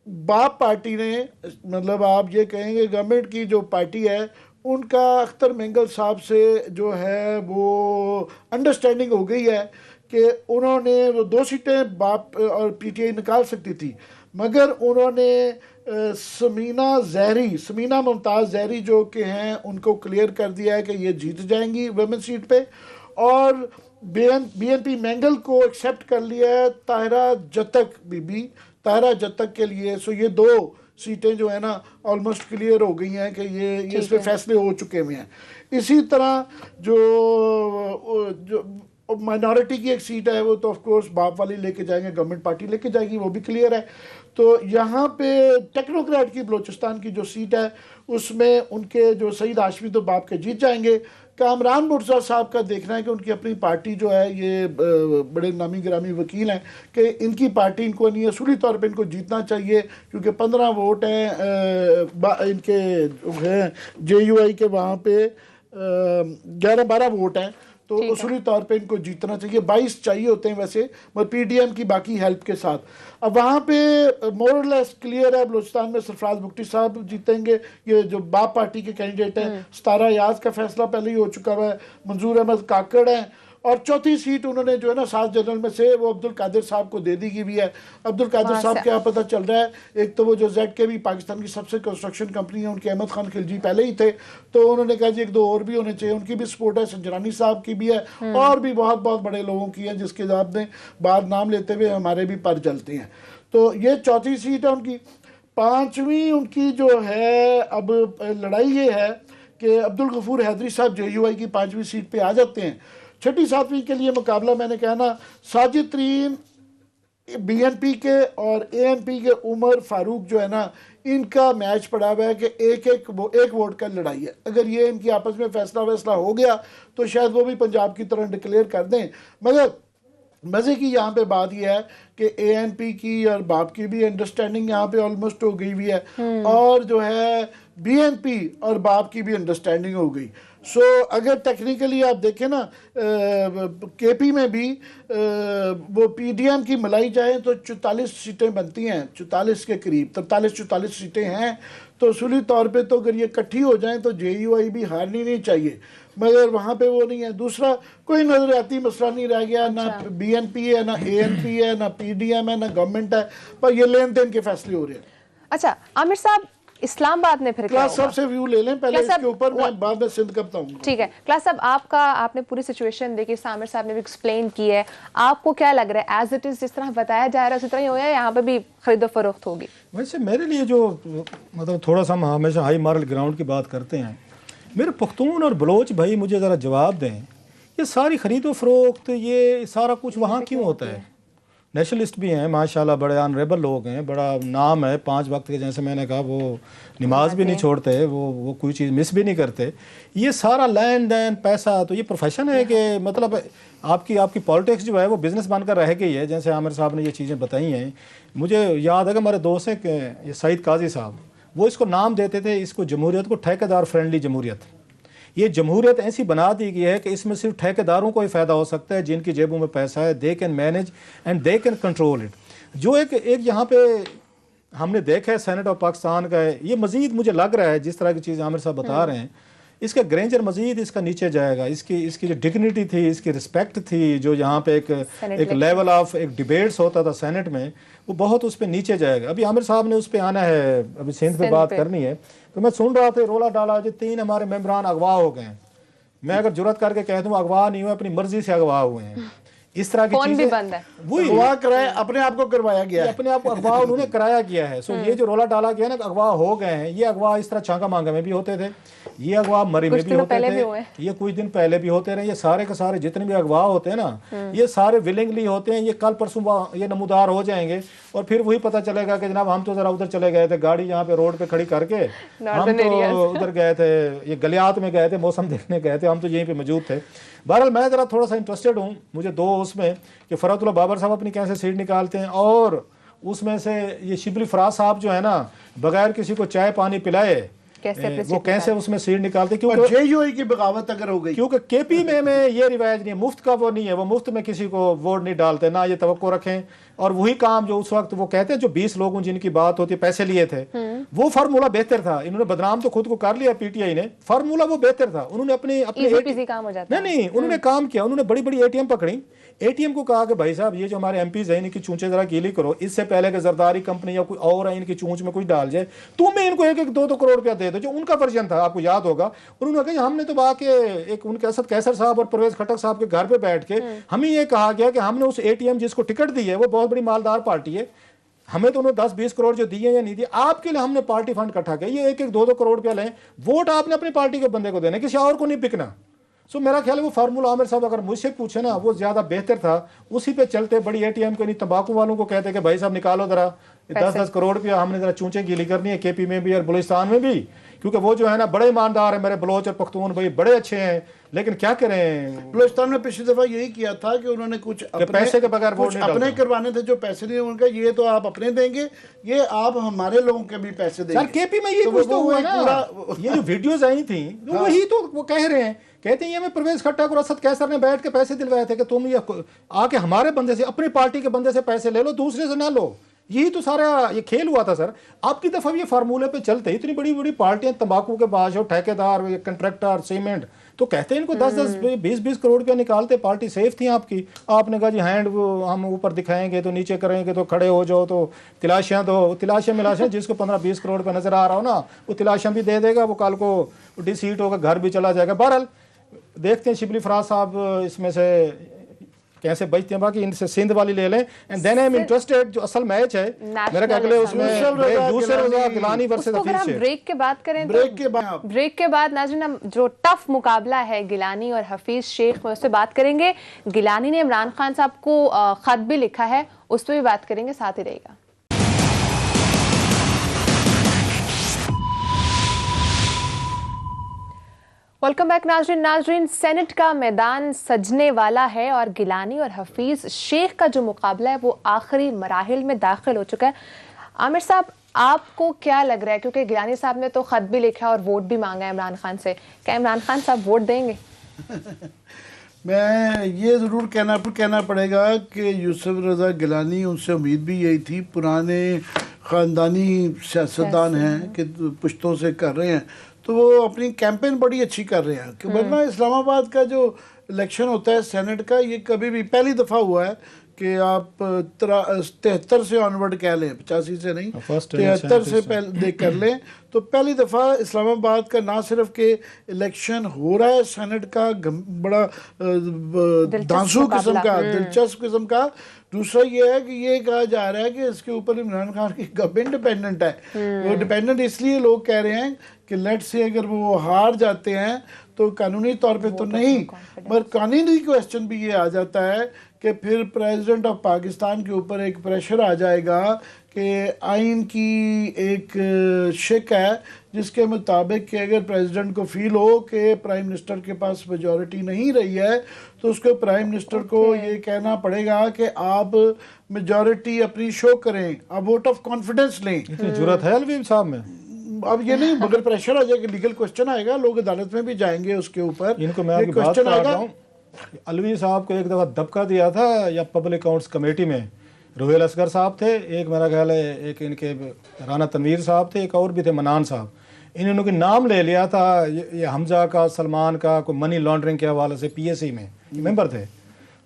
बाप पार्टी ने, मतलब आप ये कहेंगे गवर्नमेंट की जो पार्टी है उनका अख्तर मंगल साहब से जो है वो अंडरस्टैंडिंग हो गई है कि उन्होंने वो 2 सीटें बाप और PTI निकाल सकती थी, मगर उन्होंने समीना मुमताज़ जहरी जो कि हैं उनको क्लियर कर दिया है कि ये जीत जाएंगी वुमेन सीट पे, और BNP मंगल को एक्सेप्ट कर लिया है ताहिरा जतक के लिए। सो ये 2 सीटें जो है ना ऑलमोस्ट क्लियर हो गई हैं कि ये इस पे फैसले हो चुके हुए हैं। इसी तरह जो माइनॉरिटी की एक सीट है वो तो ऑफ कोर्स बाप वाली लेके जाएंगे, गवर्नमेंट पार्टी लेके जाएगी, वो भी क्लियर है। तो यहाँ पे टेक्नोक्रेट की बलूचिस्तान की जो सीट है उसमें उनके जो सईद हाशमी तो बाप के जीत जाएंगे। कामरान मुर्जा साहब का देखना है कि उनकी अपनी पार्टी जो है, ये बड़े नामी गिरामी वकील हैं, कि इनकी पार्टी इनको नहीं, असूली तौर पे इनको जीतना चाहिए क्योंकि 15 वोट हैं इनके हैं JUI के, वहाँ पे 11-12 वोट हैं, तो उसूली तौर पे इनको जीतना चाहिए। 22 चाहिए होते हैं वैसे, मगर PDM की बाकी हेल्प के साथ। अब वहाँ पे मोर और लेस क्लियर है बलूचिस्तान में सरफराज बुगटी साहब जीतेंगे, ये जो बाप पार्टी के कैंडिडेट हैं। 17 याज का फैसला पहले ही हो चुका है, मंजूर अहमद काकड़ हैं, और चौथी सीट उन्होंने जो है ना 7 जनरल में से वो अब्दुल कादिर साहब को दे दी गई भी है। अब्दुल कादिर साहब क्या पता चल रहा है, एक तो वो जो ZKB पाकिस्तान की सबसे कंस्ट्रक्शन कंपनी है उनके अहमद खान खिलजी पहले ही थे, तो उन्होंने कहा जी 1-2 और भी होने चाहिए, उनकी भी सपोर्ट है, संजरानी साहब की भी है, और भी बहुत बड़े लोगों की है जिसके जवाब में बार नाम लेते हुए हमारे भी पर जलते हैं। तो ये चौथी सीट है उनकी। 5वीं उनकी जो है अब लड़ाई ये है कि अब्दुल गफूर हैदरी साहब JUI की 5वीं सीट पे आ जाते हैं। 6ठी 7वीं के लिए मुकाबला मैंने कहा ना, साजिद तरीन BNP के और ANP के उमर फारूक जो है ना, इनका मैच पड़ा हुआ है कि एक वोट का लड़ाई है। अगर ये इनकी आपस में फैसला हो गया तो शायद वो भी पंजाब की तरह डिक्लेयर कर दें। मगर मज़े की यहाँ पे बात यह है कि ANP की और बाप की भी अंडरस्टैंडिंग यहाँ पे ऑलमोस्ट हो गई हुई है, और जो है BNP और बाप की भी अंडरस्टैंडिंग हो गई। सो अगर टेक्निकली आप देखें ना, KP में भी वो PDM की मलाई जाए तो 44 सीटें बनती हैं, 44 के करीब, 43-44 सीटें हैं। तो असूली तौर पे तो अगर ये इकट्ठी हो जाएं तो JUI भी हारनी नहीं चाहिए। मगर वहाँ पे वो नहीं है। दूसरा कोई नजरियाती मसला नहीं रह गया, ना BNP है, ना ANP है, ना PDM है, ना गवर्नमेंट है, पर ये लेन देन के फैसले हो रहे हैं। अच्छा आमिर साहब, इस्लामाबाद में फिर क्या क्लास होगा? साहब से व्यू ले लें पहले, इसके ऊपर मैं बाद में सिंध का बताऊंगा। ठीक है क्लास साहब, आपने पूरी सिचुएशन देखी, आमिर साहब ने भी एक्सप्लेन की है, आपको क्या लग रहा है एज इट इज जिस तरह बताया जा रहा है उसी तरह ही होगा, यहाँ पे भी खरीदो फरोख्त होगी? वैसे मेरे लिए जो मतलब थोड़ा सा हम हमेशा हाई मॉरल ग्राउंड की बात करते हैं, मेरे पख्तून और बलोच भाई मुझे ज़रा जवाब दें, ये सारी खरीदो फरोख्त ये सारा कुछ वहाँ क्यों होता है? नेशनलिस्ट भी हैं माशाल्लाह, बड़े ऑनरेबल लोग हैं, बड़ा नाम है, 5 वक्त के जैसे मैंने कहा वो नमाज भी नहीं छोड़ते, वो कोई चीज़ मिस भी नहीं करते। ये सारा लैंड देन पैसा, तो ये प्रोफेशन है कि मतलब आपकी पॉलिटिक्स जो है वो बिज़नेस बनकर रह गई है। जैसे आमिर साहब ने ये चीज़ें बताई हैं, मुझे याद है कि हमारे दोस्त हैं ये सईद काजी साहब, वो इसको नाम देते थे, इसको जमहूरियत को ठेकेदार फ्रेंडली जमहूरियत। ये जमहूरियत ऐसी बना दी गई है कि इसमें सिर्फ ठेकेदारों को ही फ़ायदा हो सकता है, जिनकी जेबों में पैसा है, they can manage and they can control it. जो एक यहाँ पे हमने देखा है सेनेट ऑफ पाकिस्तान का है, ये मज़ीद मुझे लग रहा है जिस तरह की चीज़ आमिर साहब बता रहे हैं, इसका ग्रेंजर मज़ीद इसका नीचे जाएगा। इसकी जो डिग्निटी थी, इसकी रिस्पेक्ट थी, जो यहाँ पे एक लेवल ऑफ एक डिबेट्स होता था सेनेट में, वो बहुत उस पर नीचे जाएगा। अभी आमिर साहब ने उस पर आना है, अभी सिंध पे बात करनी है, तो मैं सुन रहा था रोला डाला जो 3 हमारे मेम्बरान अगवा हो गए हैं। मैं अगर जुर्रत करके कह दूँ अगवा नहीं हुए, अपनी मर्जी से अगवा हुए हैं। इस तरह की चीजें अगवा कराया, अपने आप को करवाया गया है, अपने आप को अगवा उन्होंने कराया गया है। सो ये जो रोला डाला गया ना अगवा हो गए हैं, ये अगवा इस तरह छांगा मांगा में भी होते थे, ये अगवा मरी में भी होते थे, ये कुछ दिन पहले भी होते रहे। ये सारे के सारे जितने भी अगवा होते हैं ना, ये सारे विलिंगली होते हैं। ये कल परसों ये नमूदार हो जाएंगे और फिर वही पता चलेगा कि जनाब हम तो जरा उधर चले गए थे, गाड़ी यहाँ पे रोड पे खड़ी करके, हम तो उधर गए थे, ये गलियात में गए थे, मौसम देखने गए थे, हम तो यहीं पे मौजूद थे। बहरहाल मैं ज़रा थोड़ा सा इंटरेस्टेड हूँ, मुझे 2 उसमें कि फ़रहतुल्लाह बाबर साहब अपनी कैसे सीट निकालते हैं, और उसमें से ये शिबली फराज साहब जो है ना, बगैर किसी को चाय पानी पिलाए वो कैसे उसमें सीट निकालते, क्योंकि JUI की बगावत अगर हो गई, क्योंकि KP में ये रिवायत नहीं है, मुफ्त का वो नहीं है, वो मुफ्त में किसी को वोट नहीं डालते, ना ये तवक्को रखें। और वही काम जो उस वक्त वो कहते हैं, जो 20 लोगों जिनकी बात होती है पैसे लिए थे, वो फार्मूला बेहतर था। इन्होंने बदनाम तो खुद को कर लिया PTI ने, फार्मूला वो बेहतर था। उन्होंने अपने नहीं उन्होंने काम किया, उन्होंने बड़ी बड़ी ATM पकड़ी, ATM को कहा कि भाई साहब ये जो हमारे MPs हैं इनकी चूंचे जरा गीली करो, इससे पहले कि जरदारी कंपनी या कोई और है इनकी चूंच में कुछ डाल जाए, तुम्हें इनको 1-2 करोड़ रुपया दे दो, जो उनका वर्जन था, आपको याद होगा। उन्होंने कहा हमने तो आके एक उनके असद कैसर साहब और परवेज खटक साहब के घर पे बैठ के हमें ये कहा गया कि हमने उस ATM जिसको टिकट दी है वो बहुत बड़ी मालदार पार्टी है, हमें तो उन्होंने 10-20 करोड़ जो दिए या नहीं दिए, आपके लिए हमने पार्टी फंड इकट्ठा किया, ये 1-2 करोड़ रुपया लें, वोट आपने अपनी पार्टी के बंदे को देना, किसी और को नहीं बिकना। सो मेरा ख्याल है वो फार्मूला आमिर साहब अगर मुझसे पूछे ना, वो ज्यादा बेहतर था, उसी पे चलते। बड़ी ATM को नहीं, तंबाकू वालों को कहते कि भाई साहब निकालो जरा 10-10 करोड़ रुपया, हमने जरा चूंचे गीली करनी है KP में भी और बलूचिस्तान में भी, क्योंकि वो जो है ना बड़े ईमानदार है, मेरे बलोच और पख्तून भाई बड़े अच्छे हैं, लेकिन क्या करें, बलूचिस्तान में पिछली दफा यही किया था कि उन्होंने कुछ पैसे के बगैर वोट नहीं अपने करवाने थे, जो पैसे नहीं उनका, ये तो आप अपने देंगे, ये आप हमारे लोगों के भी पैसे देंगे। सर KP में ये कुछ तो हुआ ना, ये जो वीडियोस आई थी वही तो वो कह रहे हैं, कहते हैं ये हमें परवेज खट्टक और असद कैसर ने बैठ के पैसे दिलवाए थे कि तुम ये आके हमारे बंदे से, अपनी पार्टी के बंदे से पैसे ले लो, दूसरे से ना लो। यही तो सारा ये खेल हुआ था सर। आपकी दफा ये फार्मूले पे चलते, इतनी बड़ी बड़ी पार्टियां, तंबाकू के बादशाह, ठेकेदार, कंट्रैक्टर, सीमेंट, तो कहते हैं इनको 10-10 20-20 करोड़ रुपया निकालते, पार्टी सेफ थी आपकी। आपने कहा जी हैंड हम ऊपर दिखाएंगे तो नीचे करेंगे तो खड़े हो जाओ, तो तिलाशियां मिलाशियां जिसको 15-20 करोड़ रुपया नजर आ रहा हो ना, वो तिलाशियां भी दे देगा, वो कल को डिसीट होगा, घर भी चला जाएगा। बहरहाल देखते हैं शिबली फराज साहब इसमें से कैसे बचते हैं। बाकी इनसे सिंध वाली ले लें, and then I am interested, जो असल मैच है मेरे अगले उसमें दूसरे गिलानी वर्सेस हफीज शेख। ब्रेक के बाद करें, ब्रेक के बाद नाज़रीन हम जो टफ मुकाबला है गिलानी और हफीज शेख में उससे बात करेंगे। गिलानी ने इमरान खान साहब को खत भी लिखा है, उस पर भी बात करेंगे, साथ ही रहेगा। वेलकम बैक नाजरीन, सेनेट का मैदान सजने वाला है और गिलानी और हफीज शेख का जो मुकाबला है वो आखिरी मराहिल में दाखिल हो चुका है। आमिर साहब, आपको क्या लग रहा है, क्योंकि गिलानी साहब ने तो खत भी लिखा और वोट भी मांगा है इमरान खान से, क्या इमरान खान साहब वोट देंगे? मैं ये ज़रूर कहना पड़ेगा कि यूसुफ रज़ा गिलानी, उनसे उम्मीद भी यही थी, पुराने ख़ानदानी सियासतदान हैं कि पुश्तों से कर रहे हैं, तो वो अपनी कैंपेन बड़ी अच्छी कर रहे हैं कि वरना इस्लामाबाद का जो इलेक्शन होता है सेनेट का, ये कभी भी पहली दफ़ा हुआ है कि आप 73 से ऑनवर्ड कह लें, 85 से नहीं, 73 से पहले कर लें, तो पहली दफ़ा इस्लामाबाद का ना सिर्फ के इलेक्शन हो रहा है सेनेट का बड़ा धांसू किस्म का, दिलचस्प किस्म का, दूसरा ये है कि ये कहा जा रहा है कि इसके ऊपर इमरान खान की गवर्नमेंट डिपेंडेंट है। वो डिपेंडेंट इसलिए लोग कह रहे हैं कि लेट से अगर वो हार जाते हैं तो कानूनी तौर पे तो नहीं, मगर कानूनी क्वेश्चन भी ये आ जाता है कि फिर प्रेसिडेंट ऑफ पाकिस्तान के ऊपर एक प्रेशर आ जाएगा कि आइन की एक शिक है जिसके मुताबिक कि अगर प्रेसिडेंट को फील हो कि प्राइम मिनिस्टर के पास मेजॉरिटी नहीं रही है तो उसको प्राइम मिनिस्टर को ये कहना पड़ेगा कि आप मेजॉरिटी अपनी शो करें, आप वोट ऑफ कॉन्फिडेंस लें। इतनी जुर्रत है अलवी साहब में? अब ये नहीं, मगर प्रेशर आ जाएगा, लीगल क्वेश्चन आएगा, लोग अदालत में भी जाएंगे उसके ऊपर। इनको मैं आपकी बात बता रहा हूं, अलवी साहब को एक दफ़ा दबका दिया था या पब्लिक अकाउंट्स कमेटी में, रोहेल असगर साहब थे, एक मेरा ख्याल है एक इनके राना तनवीर साहब थे, एक और भी थे मनान साहब, इन्होंने कोई नाम ले लिया था ये हमजा का, सलमान का, कोई मनी लॉन्ड्रिंग के हवाले से पीएससी में मेंबर थे।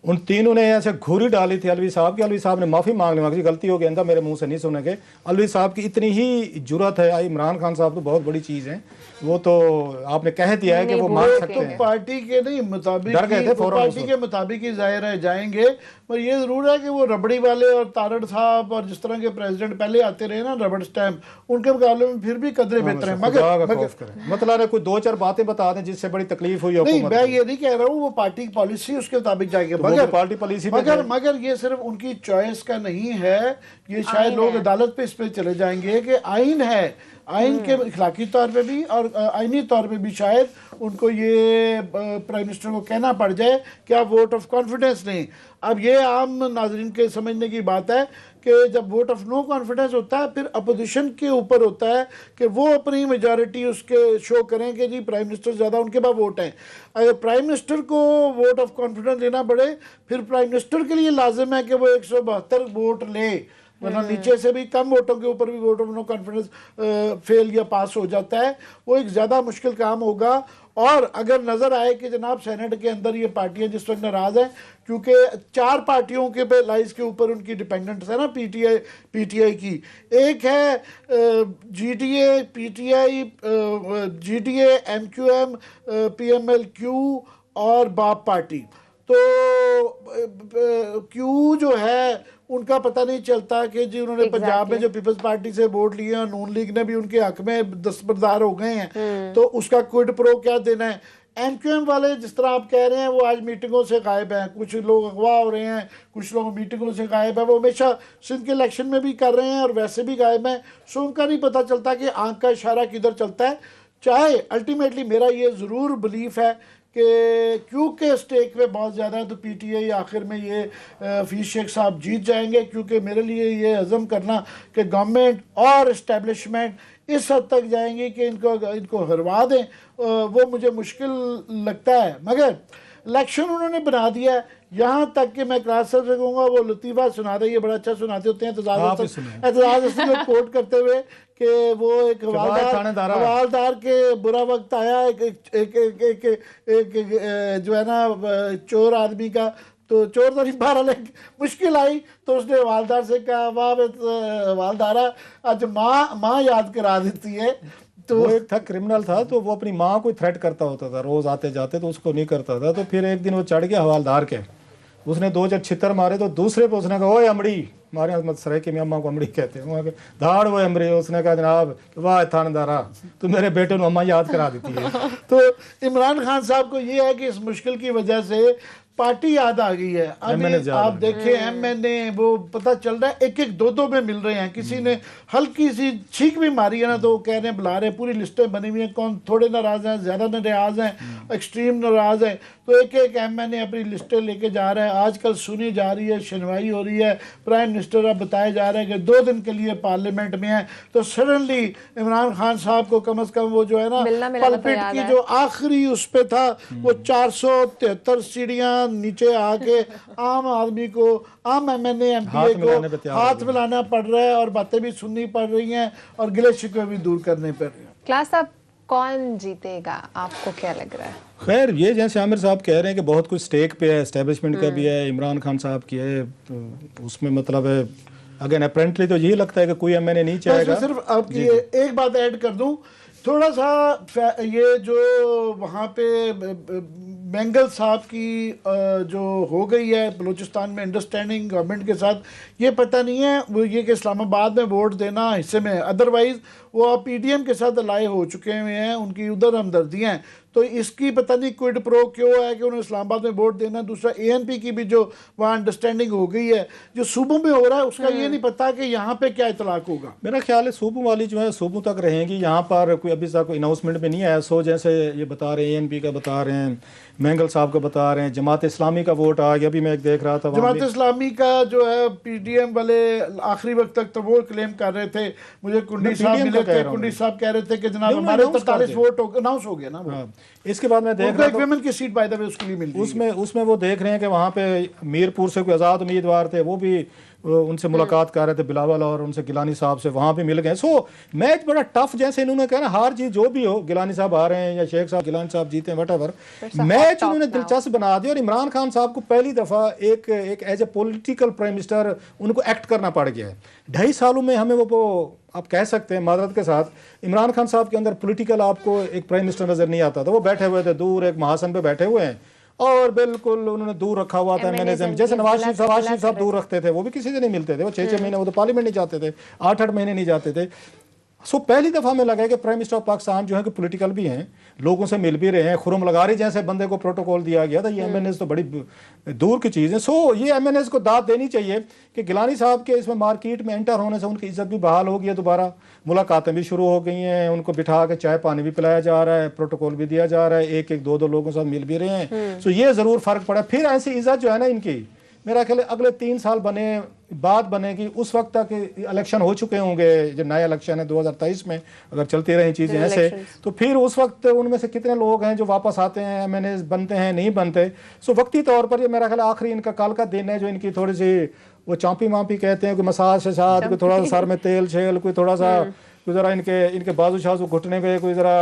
उन तीनों ने ऐसे घूरी डाली थी अलवी साहब की। अलवी साहब ने माफ़ी मांग ली, गलती हो गई, अंदर मेरे मुंह से नहीं सुनेंगे। अलवी साहब की इतनी ही जुर्रत है, इमरान खान साहब तो बहुत बड़ी चीज़ है, वो तो आपने कह दिया है कि वो मान सकते हैं। पार्टी के नहीं मुताबिक, डर गए थे पार्टी के मुताबिक ही जाहिर है जाएंगे, पर ये जरूर है कि वो रबड़ी वाले और तारड़ साहब और जिस तरह के प्रेसिडेंट पहले आते रहे ना, रबड़ स्टैम्प, उनके मुकाबले में फिर भी कदरे बेहतर है। मतलब कोई दो चार बातें बता दें जिससे बड़ी तकलीफ हुई। नहीं, मैं ये नहीं कह रहा हूँ, वो पार्टी की पॉलिसी उसके मुताबिक जाएंगे, मगर ये सिर्फ उनकी चॉइस का नहीं है, ये शायद लोग अदालत पे इस पे चले जाएंगे कि आइन है, आइन के इखलाकी तौर पे भी और आइनी तौर पे भी शायद उनको ये प्राइम मिनिस्टर को कहना पड़ जाए कि आप वोट ऑफ कॉन्फिडेंस नहीं। अब ये आम नाजरीन के समझने की बात है कि जब वोट ऑफ नो कॉन्फिडेंस होता है फिर अपोजिशन के ऊपर होता है कि वो अपनी मेजॉरिटी उसके शो करें कि जी प्राइम मिनिस्टर ज़्यादा उनके पास वोट हैं। अगर प्राइम मिनिस्टर को वोट ऑफ कॉन्फिडेंस लेना पड़े फिर प्राइम मिनिस्टर के लिए लाजिम है कि वो 172 वोट ले, वरना नीचे से भी कम वोटों के ऊपर भी vote of no confidence fail या पास हो जाता है। वो एक ज़्यादा मुश्किल काम होगा। और अगर नज़र आए कि जनाब सेनेट के अंदर ये पार्टियां जिस वक्त नाराज़ हैं, क्योंकि 4 पार्टियों के पे लाइज के ऊपर उनकी डिपेंडेंस है ना, पीटीआई की, एक है GDA, PTI, GDA, MQM, PML-Q और बाप पार्टी। तो क्यू जो है उनका पता नहीं चलता कि जी उन्होंने पंजाब में जो पीपल्स पार्टी से वोट लिए हैं, नून लीग ने भी उनके हक में दस्तबरदार हो गए हैं, तो उसका क्विड प्रो क्या देना है। एमक्यूएम वाले जिस तरह आप कह रहे हैं वो आज मीटिंगों से गायब हैं, कुछ लोग अगवा हो रहे हैं, कुछ लोग मीटिंगों से गायब है, वो हमेशा सिंध के इलेक्शन में भी कर रहे हैं और वैसे भी गायब हैं। सो उनका नहीं पता चलता कि आंख का इशारा किधर चलता है। चाहे अल्टीमेटली मेरा ये ज़रूर बिलीफ है कि क्योंकि स्टेक में बहुत ज़्यादा है तो पीटीआई आखिर में ये हफीज़ शेख साहब जीत जाएंगे, क्योंकि मेरे लिए ये हज़म करना कि गवर्नमेंट और इस्टेब्लिशमेंट इस हद तक जाएंगे कि इनको हरवा दें, वो मुझे मुश्किल लगता है। मगर इलेक्शन उन्होंने बना दिया है, यहाँ तक कि मैं क्लास से कहूँगा वो लतीफ़ा सुना रहे, ये बड़ा अच्छा सुनाते होते हैं एतजाज हसन को कोट करते हुए कि वो एक हवालदार के बुरा वक्त आया, एक जो है ना चोर आदमी का, तो चोर तो नहीं बारह लेकिन मुश्किल आई तो उसने हवालदार से कहा वाह हवालदारा आज माँ याद करा देती है। तो वो एक था क्रिमिनल था, तो वो अपनी माँ को थ्रेट करता होता था रोज आते जाते, तो उसको नहीं करता था। तो फिर एक दिन वो चढ़ गया हवालदार के, उसने 2 जब छितर मारे तो दूसरे पे उसने कहा ओए अमड़ी, हमारे यहाँ सराय के अम्मा को अमड़ी कहते हैं, वहाँ धाड़ वो अमड़ी। उसने कहा जनाब वाह थानेदारा तो मेरे बेटे को अम्मा याद करा देती है। तो इमरान खान साहब को ये है कि इस मुश्किल की वजह से पार्टी याद आ गई है। अभी आप देखिए एमएनए वो पता चल रहा है 1-1, 2-2 में मिल रहे हैं। किसी ने हल्की सी छींक भी मारी है ना तो वो कह रहे हैं बुला रहे हैं, पूरी लिस्टें बनी हुई हैं, कौन थोड़े नाराज हैं, ज्यादा नाराज हैं, एक्सट्रीम नाराज हैं। तो 1-1 एमएनए अपनी लिस्टें लेके जा रहा है। आजकल सुनी जा रही है, सुनवाई हो रही है, प्राइम मिनिस्टर अब बताया जा रहा है कि 2 दिन के लिए पार्लियामेंट में है। तो सडनली इमरान खान साहब को कम से कम वो जो है ना पलपिट की जो आखिरी उस पे था वो 473 सीढ़ियां नीचे आके आम आदमी को, आम एमएनए एमपीए को हाथ मिलाना पड़ रहा है और बातें भी सुननी पड़ रही हैं और गिले शिकवे भी दूर करने पड़ रहे हैं। क्लास साहब कौन जीतेगा, आपको क्या लग रहा है? खैर ये जैसे आमिर साहब कह रहे हैं कि बहुत कुछ स्टेक पे है, एस्टेब्लिशमेंट का भी है, इमरान खान साहब की है, तो उसमें मतलब है अगेन अप्रेंटली तो यही लगता है कि कोई एमएनए नहीं चाहेगा। सिर्फ आपकी एक बात ऐड कर दूं, थोड़ा सा ये जो वहाँ पे मैंगल साहब की जो हो गई है बलूचिस्तान में अंडरस्टैंडिंग गवर्नमेंट के साथ, ये पता नहीं है वो ये कि इस्लामाबाद में वोट देना हिस्से में है, अदरवाइज़ वो पीडीएम के साथ अलाय हो चुके हुए हैं, उनकी उधर हमदर्दियाँ हैं, तो इसकी पता नहीं क्विड प्रो क्यों है कि उन्हें इस्लामाबाद में वोट देना। दूसरा एएनपी की भी जो वहाँ अंडरस्टैंडिंग हो गई है, जो सूबों में हो रहा है उसका ये नहीं पता कि यहाँ पे क्या इतलाक होगा। मेरा ख्याल है सूबों वाली जो है सूबों तक रहेंगी, यहाँ पर कोई अभी तक कोई अनाउंसमेंट में नहीं आया। सो जैसे ये बता रहे हैं एएनपी का बता रहे हैं, मैंगल साहब का बता रहे हैं, जमात इस्लामी का वोट आ गया, अभी मैं एक देख रहा था जमात इस्लामी का जो है पीडीएम वाले आखिरी वक्त तक तो वो क्लेम कर रहे थे, मुझे कुंडी साहब मिले थे, कुंडी साहब कह रहे थे कि जनाब हमारे 43 वोट अनाउंस हो गया ना। इसके बाद मैं देख रहा था विमेन की सीट बाय द वे उसके लिए मिल रही है, उसमें वो देख रहे हैं कि वहाँ पे मीरपुर से कोई आज़ाद उम्मीदवार थे, वो भी उनसे मुलाकात कर रहे थे बिलावल और उनसे गिलानी साहब से, वहाँ पे मिल गए। सो मैच बड़ा टफ, जैसे इन्होंने कहा ना हार जीत जो भी हो, गिलानी साहब आ रहे हैं या शेख साहब गिलानी साहब जीते हैं वटएवर, मैच उन्होंने दिलचस्प बना दिया। और इमरान खान साहब को पहली दफ़ा एक as a political prime minister उनको एक्ट करना पड़ गया है। 2.5 सालों में हमें वो आप कह सकते हैं मादरत के साथ, इमरान खान साहब के अंदर पॉलिटिकल आपको एक प्राइम मिनिस्टर नज़र नहीं आता था। वो बैठे हुए थे दूर एक महासन पे बैठे हुए हैं और बिल्कुल उन्होंने दूर रखा हुआ था मैनेजमेंट, जैसे नवाज शरीफ साहब दूर रखते थे, वो भी किसी से नहीं मिलते थे, वो 6-6 महीने वो तो पार्लियामेंट नहीं जाते थे, 8-8 महीने नहीं जाते थे। सो पहली दफ़ा हमें लगा कि प्राइम मिनिस्टर ऑफ पाकिस्तान जो है कि पॉलिटिकल भी हैं, लोगों से मिल भी रहे हैं। खुरम लगारी जैसे बंदे को प्रोटोकॉल दिया गया था, ये एमएनएस तो बड़ी दूर की चीज़ है। सो ये एमएनएस को दाद देनी चाहिए कि गिलानी साहब के इसमें मार्केट में एंटर होने से उनकी इज्जत भी बहाल हो गई है, दोबारा मुलाकातें भी शुरू हो गई हैं, उनको बिठा के चाय पानी भी पिलाया जा रहा है, प्रोटोकॉल भी दिया जा रहा है, 1-1, 2-2 लोगों के साथ मिल भी रहे हैं। सो ये ज़रूर फ़र्क पड़ा। फिर ऐसी इज्जत जो है ना इनकी, मेरा ख्याल अगले 3 साल बाद बनेगी, उस वक्त तक इलेक्शन हो चुके होंगे, जो नया इलेक्शन है 2023 में अगर चलती रही चीज़ें ऐसे, तो फिर उस वक्त उनमें से कितने लोग हैं जो वापस आते हैं, एमएनए बनते हैं, नहीं बनते। सो वक्ती तौर पर ये मेरा ख्याल आखिरी इनका कल का दिन है, जो इनकी थोड़ी सी वो चांपी मापी कहते हैं, कोई मसाज से साथ, कोई थोड़ा सा सर में तेल छेल, कोई थोड़ा सा कोई ज़रा इनके बाजू शाजू घुटने पे कोई ज़रा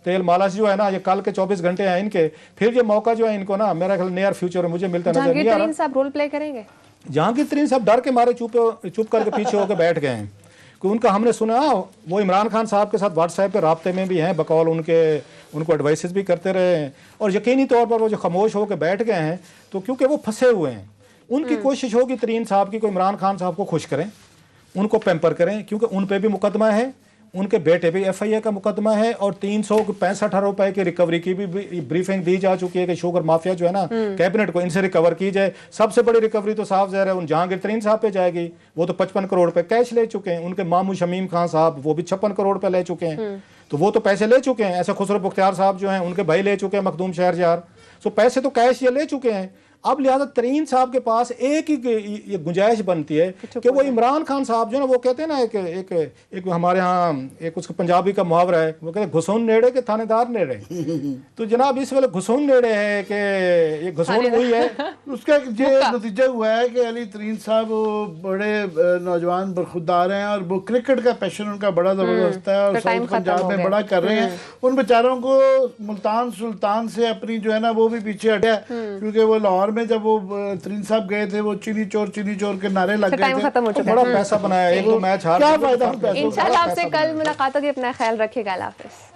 तेल मालिश जो है ना, ये कल के 24 घंटे हैं इनके। फिर ये मौका जो है इनको ना मेरा ख्याल नियर फ्यूचर में मुझे मिलता नजर नहीं आ रहा। जहांगीर तरीन साहब रोल प्ले करेंगे? जहांगीर तरीन साहब डर के मारे चुप करके पीछे होकर बैठ गए हैं, कि उनका हमने सुना वो इमरान खान साहब के साथ व्हाट्सएप पे राब्ते में भी हैं, बकौल उनको एडवाइसेस भी करते रहे हैं, और यकीनी तौर पर वो जो खामोश होकर बैठ गए हैं, तो क्योंकि वो फंसे हुए हैं, उनकी कोशिश होगी तरीन साहब की को इमरान खान साहब को खुश करें, उनको पैम्पर करें, क्योंकि उन पर भी मुकदमा है, उनके बेटे भी एफआईए का मुकदमा है, और 365 रुपए की रिकवरी की भी ब्रीफिंग दी जा चुकी है कि शुगर माफिया जो है ना कैबिनेट को इनसे रिकवर की जाए। सबसे बड़ी रिकवरी तो साफ ज़ाहिर है उन जहांगीर तरीन साहब पे जाएगी, वो तो 55 करोड़ रुपए कैश ले चुके हैं। उनके मामू शमीम खान साहब वो भी 56 करोड़ रुपए ले चुके हैं, तो वो तो पैसे ले चुके हैं। ऐसे खुसरो बुख्तियार साहब जो हैं उनके भाई ले चुके हैं, मखदूम शहरयार, सो पैसे तो कैश ये ले चुके हैं। अब लिहाजा तरीन साहब के पास एक ही ये गुंजाइश बनती है कि वो इमरान खान साहब जो ना, वो कहते हैं ना एक हमारे यहाँ एक उसका पंजाबी का मुहावरा है, वो कहते हैं घुसून नेड़े के थानेदार नेड़े। तो जनाब इस वेले घुसून नेड़े है कि ये घुसून हुई है। उसका ये नतीजा हुआ है कि अली तरीन साहब बड़े नौजवान बरखुदार हैं, और वो क्रिकेट का पैशन उनका बड़ा ज़बरदस्त है, और साउथ पंजाब में बड़ा कर रहे हैं। उन बेचारों को मुल्तान सुल्तान से अपनी जो है ना वो भी पीछे हटा, क्योंकि वो लाहौर में जब वो तरीन साहब गए थे, वो चीनी चोर के नारे लग गए थे, बड़ा पैसा बनाया, 1-2 मैच हार, क्या फायदा। इंशाल्लाह आपसे कल मुलाकात होगी, अपना ख्याल रखिएगा, अल्लाह हाफिज़।